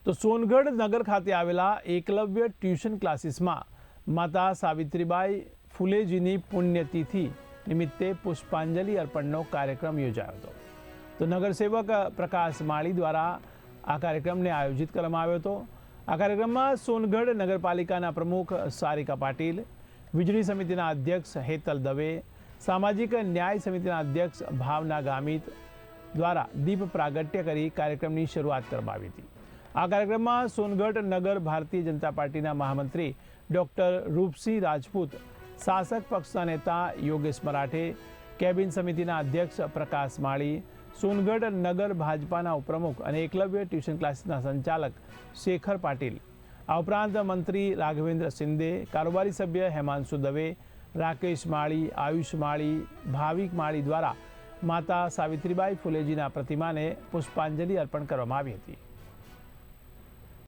તો સોનગઢ નગર ખાતે આવેલા એકલવ્ય ટ્યુશન ક્લાસીસમાં માતા સાવિત્રીબાઈ ફુલેજીની પુણ્યતિથિ નિમિત્તે પુષ્પાંજલિ અર્પણનો કાર્યક્રમ યોજાયો હતો. તો નગરસેવક પ્રકાશ માળી દ્વારા આ કાર્યક્રમને આયોજિત કરવામાં આવ્યો હતો. આ કાર્યક્રમમાં સોનગઢ નગરપાલિકાના પ્રમુખ સારિકા પાટીલ, વીજળી સમિતિના અધ્યક્ષ હેતલ દવે, સામાજિક ન્યાય સમિતિના અધ્યક્ષ ભાવના ગામિત દ્વારા દીપ પ્રાગટ્ય કરી કાર્યક્રમની શરૂઆત કરવામાં આવી હતી. આ કાર્યક્રમમાં સોનગઢ નગર ભારતીય જનતા પાર્ટીના મહામંત્રી ડૉક્ટર રૂપસિંહ રાજપૂત, શાસક પક્ષના નેતા યોગેશ મરાઠે, કેબિન સમિતિના અધ્યક્ષ પ્રકાશ માળી, સોનગઢ નગર ભાજપાના ઉપપ્રમુખ અને એકલવ્ય ટ્યુશન ક્લાસીસના સંચાલક શેખર પાટીલ, આ ઉપરાંત મંત્રી રાઘવેન્દ્ર શિંદે, કારોબારી સભ્ય હેમાંશુ દવે, રાકેશ માળી, આયુષ માળી, ભાવિક માળી દ્વારા માતા સાવિત્રીબાઈ ફુલેજીના પ્રતિમાને પુષ્પાંજલિ અર્પણ કરવામાં આવી હતી.